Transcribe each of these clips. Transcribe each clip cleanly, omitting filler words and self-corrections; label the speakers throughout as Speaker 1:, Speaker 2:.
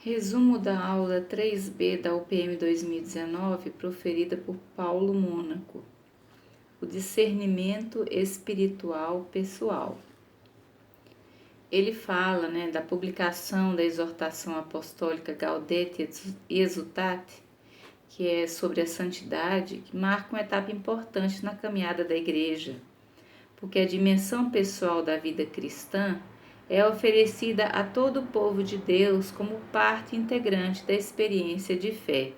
Speaker 1: Resumo da aula 3B da UPM 2019, proferida por Paulo Mônaco. O discernimento espiritual pessoal. Ele fala, da publicação da exortação apostólica Gaudete et Exsultate, que é sobre a santidade, que marca uma etapa importante na caminhada da igreja, porque a dimensão pessoal da vida cristã é oferecida a todo o povo de Deus como parte integrante da experiência de fé.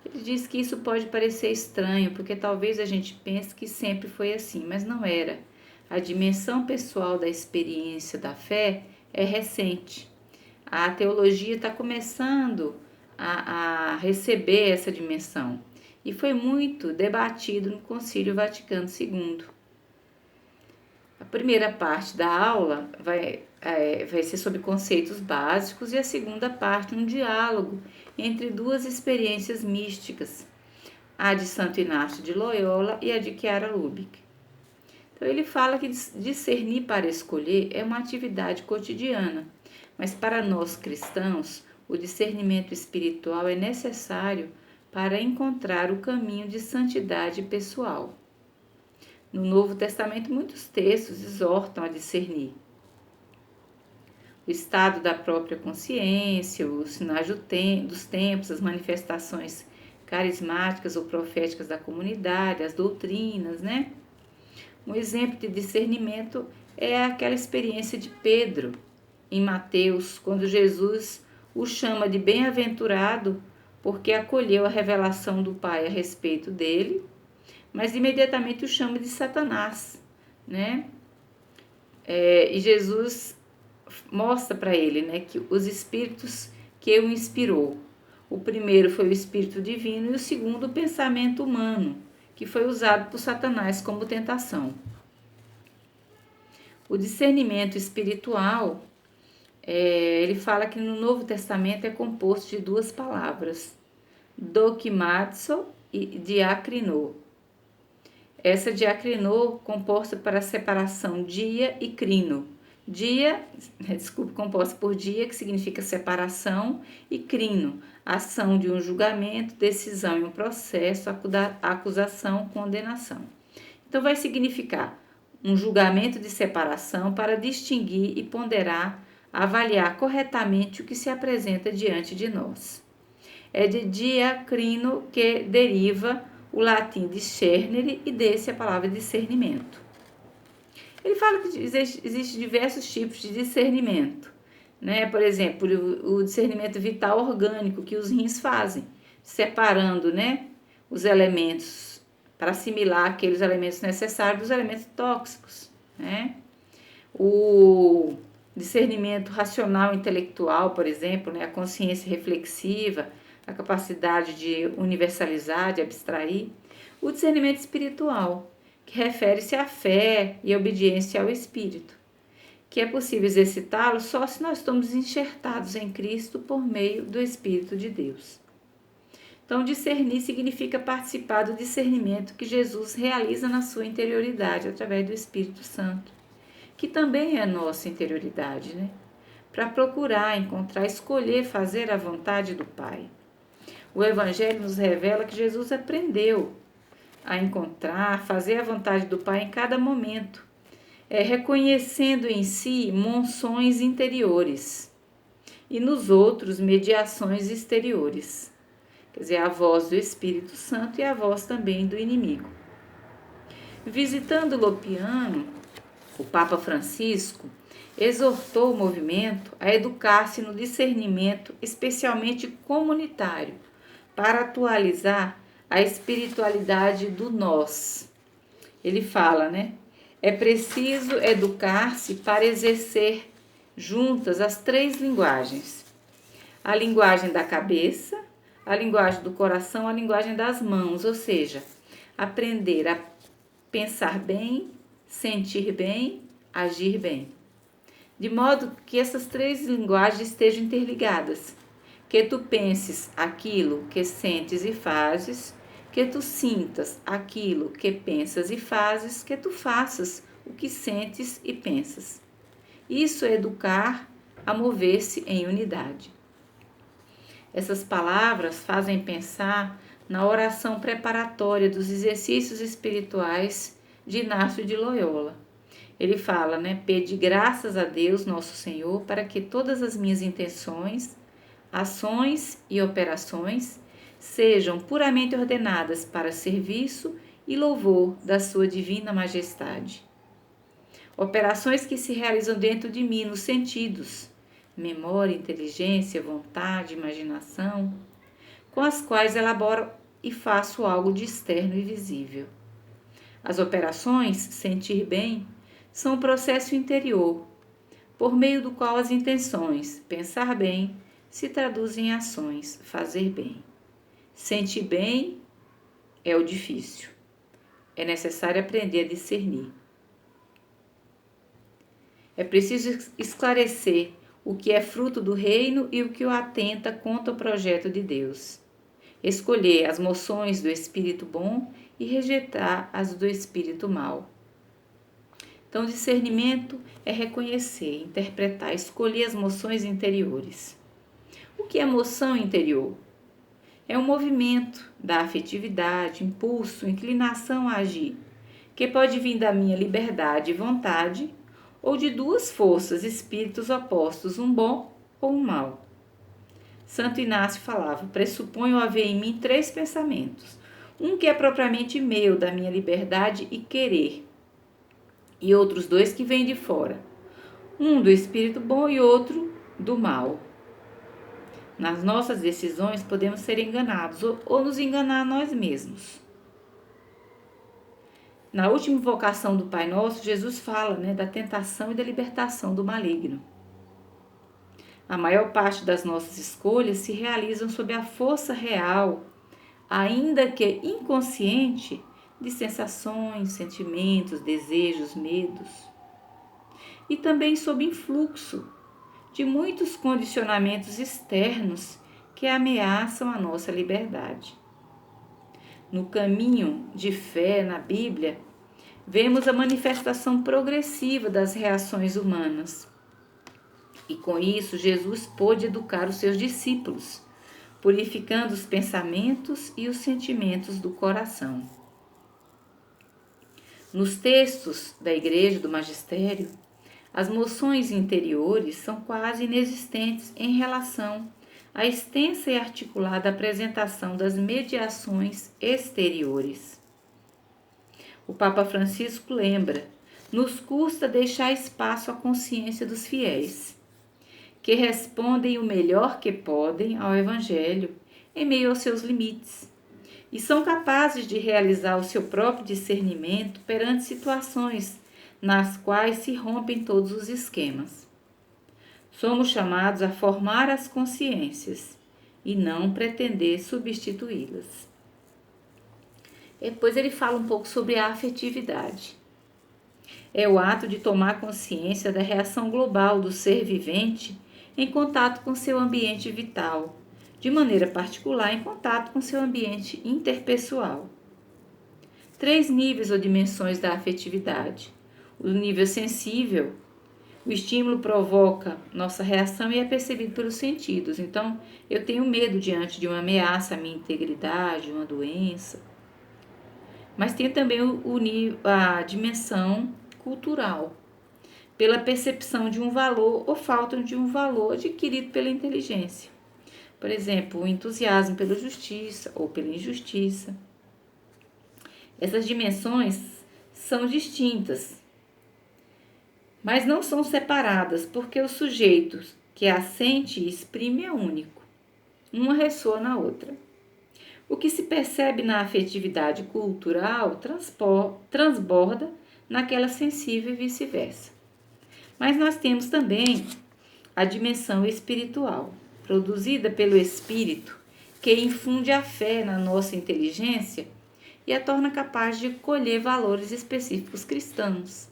Speaker 1: Ele diz que isso pode parecer estranho, porque talvez a gente pense que sempre foi assim, mas não era. A dimensão pessoal da experiência da fé é recente. A teologia está começando a receber essa dimensão e foi muito debatido no Concílio Vaticano II. A primeira parte da aula vai ser sobre conceitos básicos e a segunda parte um diálogo entre duas experiências místicas, a de Santo Inácio de Loyola e a de Chiara Lubich. Então ele fala que discernir para escolher é uma atividade cotidiana, mas para nós cristãos o discernimento espiritual é necessário para encontrar o caminho de santidade pessoal. No Novo Testamento, muitos textos exortam a discernir o estado da própria consciência, os sinais dos tempos, as manifestações carismáticas ou proféticas da comunidade, as doutrinas, Um exemplo de discernimento é aquela experiência de Pedro em Mateus, quando Jesus o chama de bem-aventurado porque acolheu a revelação do Pai a respeito dele, mas imediatamente o chama de Satanás, e Jesus mostra para ele, que os espíritos que o inspirou, o primeiro foi o espírito divino e o segundo o pensamento humano, que foi usado por Satanás como tentação. O discernimento espiritual, ele fala que no Novo Testamento é composto de duas palavras, dokimazo e diakrinou. Essa diakrinou composta para a separação dia e crino. Composta por dia, que significa separação, e crino, ação de um julgamento, decisão em um processo, acusação, condenação. Então vai significar um julgamento de separação para distinguir e ponderar, avaliar corretamente o que se apresenta diante de nós. É de diacrino que deriva o latim discernere e desse a palavra discernimento. Ele fala que existem diversos tipos de discernimento, Por exemplo, o discernimento vital orgânico que os rins fazem, separando, os elementos para assimilar aqueles elementos necessários dos elementos tóxicos, O discernimento racional intelectual, por exemplo, a consciência reflexiva, a capacidade de universalizar, de abstrair. O discernimento espiritual, que refere-se à fé e à obediência ao Espírito, que é possível exercitá-lo só se nós estamos enxertados em Cristo por meio do Espírito de Deus. Então, discernir significa participar do discernimento que Jesus realiza na sua interioridade, através do Espírito Santo, que também é a nossa interioridade, para procurar, encontrar, escolher fazer a vontade do Pai. O Evangelho nos revela que Jesus aprendeu a encontrar, fazer a vontade do Pai em cada momento, reconhecendo em si monções interiores e nos outros mediações exteriores, quer dizer, a voz do Espírito Santo e a voz também do inimigo. Visitando Lopiano, o Papa Francisco exortou o movimento a educar-se no discernimento, especialmente comunitário, para atualizar a espiritualidade do nós. Ele fala, é preciso educar-se para exercer juntas as três linguagens. A linguagem da cabeça, a linguagem do coração, a linguagem das mãos, ou seja, aprender a pensar bem, sentir bem, agir bem. De modo que essas três linguagens estejam interligadas. Que tu penses aquilo que sentes e fazes, que tu sintas aquilo que pensas e fazes, que tu faças o que sentes e pensas. Isso é educar a mover-se em unidade. Essas palavras fazem pensar na oração preparatória dos exercícios espirituais de Inácio de Loyola. Ele fala, pede graças a Deus, nosso Senhor, para que todas as minhas intenções, ações e operações sejam puramente ordenadas para serviço e louvor da sua divina majestade. Operações que se realizam dentro de mim nos sentidos, memória, inteligência, vontade, imaginação, com as quais elaboro e faço algo de externo e visível. As operações, sentir bem, são um processo interior, por meio do qual as intenções, pensar bem, se traduzem em ações, fazer bem. Sentir bem é o difícil. É necessário aprender a discernir. É preciso esclarecer o que é fruto do reino e o que o atenta contra o projeto de Deus. Escolher as moções do espírito bom e rejeitar as do espírito mau. Então, discernimento é reconhecer, interpretar, escolher as moções interiores. O que é moção interior? É um movimento da afetividade, impulso, inclinação a agir, que pode vir da minha liberdade e vontade, ou de duas forças, espíritos opostos, um bom ou um mau. Santo Inácio falava, pressuponho haver em mim 3 pensamentos, um que é propriamente meu, da minha liberdade e querer, e outros 2 que vêm de fora, um do espírito bom e outro do mal. Nas nossas decisões podemos ser enganados ou nos enganar a nós mesmos. Na última invocação do Pai Nosso, Jesus fala da tentação e da libertação do maligno. A maior parte das nossas escolhas se realizam sob a força real, ainda que inconsciente, de sensações, sentimentos, desejos, medos. E também sob influxo de muitos condicionamentos externos que ameaçam a nossa liberdade. No caminho de fé na Bíblia, vemos a manifestação progressiva das reações humanas. E com isso, Jesus pôde educar os seus discípulos, purificando os pensamentos e os sentimentos do coração. Nos textos da Igreja do Magistério, as moções interiores são quase inexistentes em relação à extensa e articulada apresentação das mediações exteriores. O Papa Francisco lembra, nos custa deixar espaço à consciência dos fiéis, que respondem o melhor que podem ao Evangelho em meio aos seus limites, e são capazes de realizar o seu próprio discernimento perante situações nas quais se rompem todos os esquemas. Somos chamados a formar as consciências e não pretender substituí-las. Depois ele fala um pouco sobre a afetividade. É o ato de tomar consciência da reação global do ser vivente em contato com seu ambiente vital, de maneira particular em contato com seu ambiente interpessoal. 3 níveis ou dimensões da afetividade. O nível sensível, o estímulo provoca nossa reação e é percebido pelos sentidos. Então, eu tenho medo diante de uma ameaça à minha integridade, uma doença. Mas tem também a dimensão cultural, pela percepção de um valor ou falta de um valor adquirido pela inteligência. Por exemplo, o entusiasmo pela justiça ou pela injustiça. Essas dimensões são distintas, mas não são separadas, porque o sujeito que a sente e exprime é único. Uma ressoa na outra. O que se percebe na afetividade cultural transborda naquela sensível e vice-versa. Mas nós temos também a dimensão espiritual, produzida pelo Espírito, que infunde a fé na nossa inteligência e a torna capaz de colher valores específicos cristãos.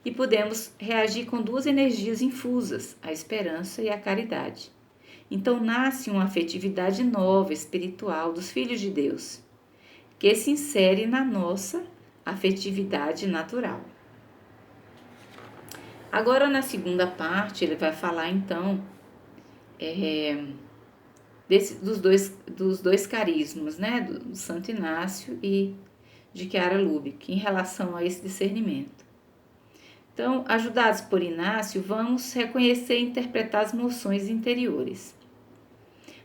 Speaker 1: E podemos reagir com 2 energias infusas, a esperança e a caridade. Então nasce uma afetividade nova, espiritual, dos filhos de Deus, que se insere na nossa afetividade natural. Agora, na segunda parte, ele vai falar, então, dos dois carismas, né, do Santo Inácio e de Chiara Lubick, em relação a esse discernimento. Então, ajudados por Inácio, vamos reconhecer e interpretar as moções interiores.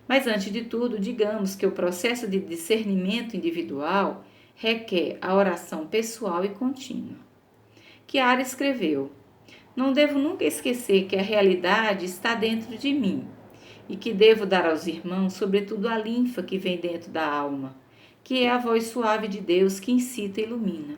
Speaker 1: Mas, antes de tudo, digamos que o processo de discernimento individual requer a oração pessoal e contínua. Chiara escreveu: não devo nunca esquecer que a realidade está dentro de mim e que devo dar aos irmãos, sobretudo, a linfa que vem dentro da alma, que é a voz suave de Deus que incita e ilumina.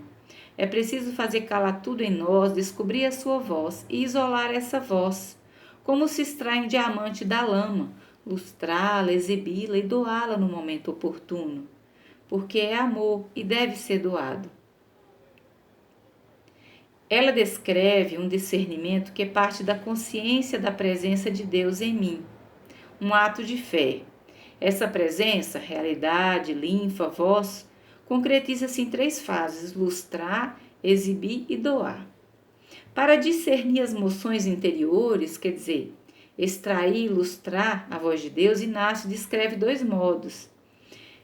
Speaker 1: É preciso fazer calar tudo em nós, descobrir a sua voz e isolar essa voz, como se extrai um diamante da lama, lustrá-la, exibi-la e doá-la no momento oportuno, porque é amor e deve ser doado. Ela descreve um discernimento que parte da consciência da presença de Deus em mim, um ato de fé. Essa presença, realidade, linfa, voz, concretiza-se em 3 fases: lustrar, exibir e doar. Para discernir as moções interiores, quer dizer, extrair e ilustrar a voz de Deus, Inácio descreve 2 modos.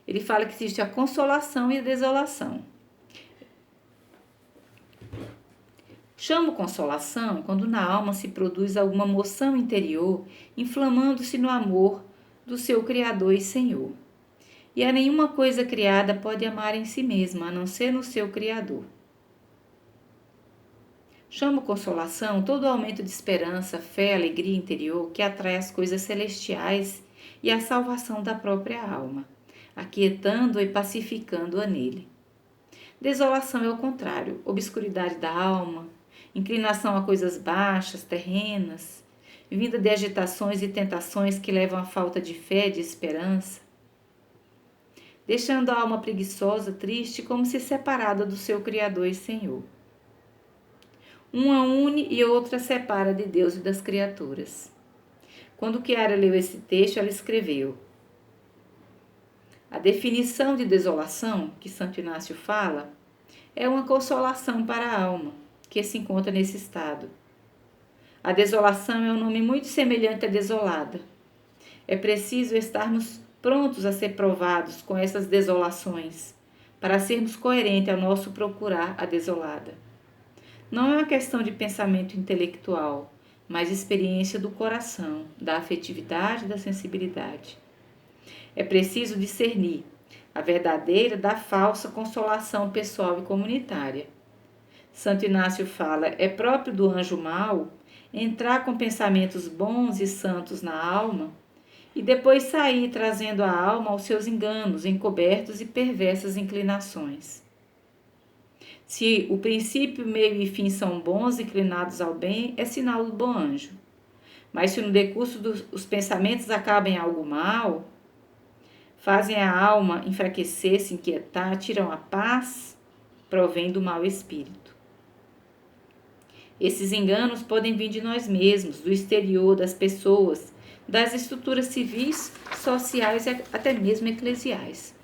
Speaker 1: Ele fala que existe a consolação e a desolação. Chamo consolação quando na alma se produz alguma moção interior, inflamando-se no amor do seu Criador e Senhor. E a nenhuma coisa criada pode amar em si mesma, a não ser no seu Criador. Chamo consolação todo aumento de esperança, fé, alegria interior que atrai as coisas celestiais e a salvação da própria alma, aquietando-a e pacificando-a nele. Desolação é o contrário, obscuridade da alma, inclinação a coisas baixas, terrenas, vinda de agitações e tentações que levam à falta de fé e de esperança, deixando a alma preguiçosa, triste, como se separada do seu Criador e Senhor. Uma une e outra separa de Deus e das criaturas. Quando Chiara leu esse texto, ela escreveu: a definição de desolação que Santo Inácio fala é uma consolação para a alma que se encontra nesse estado. A desolação é um nome muito semelhante à desolada. É preciso estarmos prontos a ser provados com essas desolações, para sermos coerentes ao nosso procurar a desolada. Não é uma questão de pensamento intelectual, mas experiência do coração, da afetividade e da sensibilidade. É preciso discernir a verdadeira da falsa consolação pessoal e comunitária. Santo Inácio fala: é próprio do anjo mau entrar com pensamentos bons e santos na alma e depois sair trazendo a alma aos seus enganos, encobertos e perversas inclinações. Se o princípio, meio e fim são bons, inclinados ao bem, é sinal do bom anjo. Mas se no decurso os pensamentos acabam em algo mal, fazem a alma enfraquecer, se inquietar, tiram a paz, provém do mau espírito. Esses enganos podem vir de nós mesmos, do exterior, das pessoas, das estruturas civis, sociais e até mesmo eclesiais.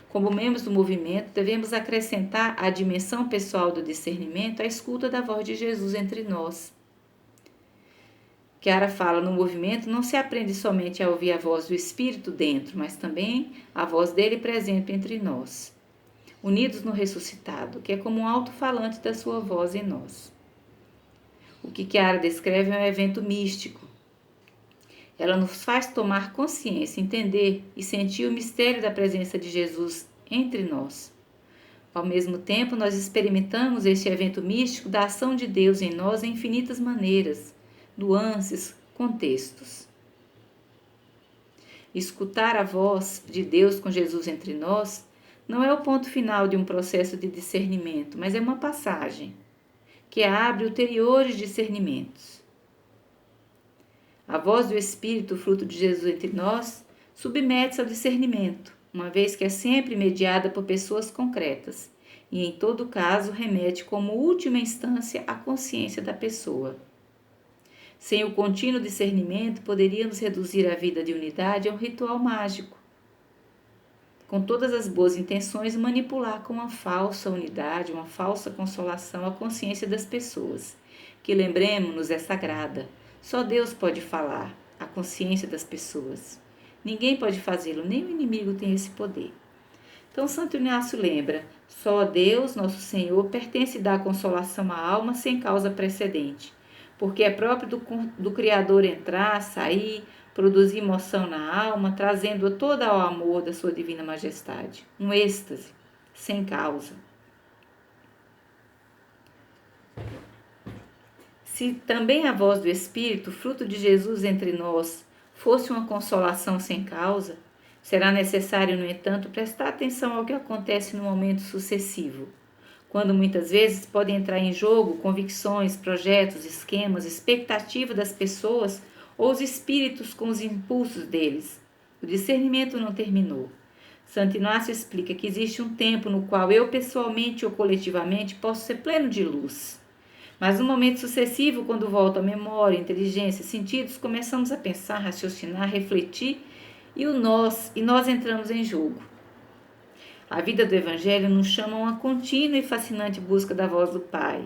Speaker 1: Como membros do movimento, devemos acrescentar à dimensão pessoal do discernimento a escuta da voz de Jesus entre nós. Chiara fala: no movimento não se aprende somente a ouvir a voz do Espírito dentro, mas também a voz dele presente entre nós, unidos no ressuscitado, que é como um alto-falante da sua voz em nós. O que Chiara descreve é um evento místico. Ela nos faz tomar consciência, entender e sentir o mistério da presença de Jesus entre nós. Ao mesmo tempo, nós experimentamos este evento místico da ação de Deus em nós em infinitas maneiras, nuances, contextos. Escutar a voz de Deus com Jesus entre nós não é o ponto final de um processo de discernimento, mas é uma passagem que abre ulteriores discernimentos. A voz do Espírito, fruto de Jesus entre nós, submete-se ao discernimento, uma vez que é sempre mediada por pessoas concretas e, em todo caso, remete como última instância à consciência da pessoa. Sem o contínuo discernimento, poderíamos reduzir a vida de unidade a um ritual mágico, com todas as boas intenções, manipular com uma falsa unidade, uma falsa consolação a consciência das pessoas, que, lembremos-nos, é sagrada. Só Deus pode falar a consciência das pessoas. Ninguém pode fazê-lo, nem o inimigo tem esse poder. Então, Santo Inácio lembra: só a Deus, nosso Senhor, pertence dar consolação à alma sem causa precedente, porque é próprio do Criador entrar, sair, produzir emoção na alma, trazendo-a toda ao amor da sua divina majestade. Um êxtase, sem causa. Se também a voz do Espírito, fruto de Jesus entre nós, fosse uma consolação sem causa, será necessário, no entanto, prestar atenção ao que acontece no momento sucessivo, quando muitas vezes podem entrar em jogo convicções, projetos, esquemas, expectativa das pessoas ou os espíritos com os impulsos deles. O discernimento não terminou. Santo Inácio explica que existe um tempo no qual eu, pessoalmente ou coletivamente, posso ser pleno de luz. Mas no momento sucessivo, quando volta a memória, inteligência, sentidos, começamos a pensar, raciocinar, refletir e nós entramos em jogo. A vida do Evangelho nos chama a uma contínua e fascinante busca da voz do Pai.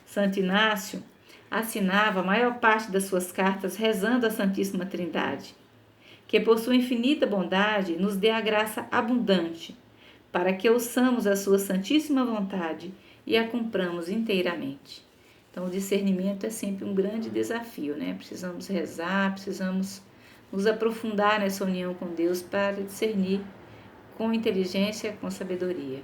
Speaker 1: Santo Inácio assinava a maior parte das suas cartas rezando à Santíssima Trindade, que por sua infinita bondade nos dê a graça abundante, para que ouçamos a sua santíssima vontade e a cumpramos inteiramente. Então, o discernimento é sempre um grande desafio, né? Precisamos rezar, precisamos nos aprofundar nessa união com Deus para discernir com inteligência, com sabedoria.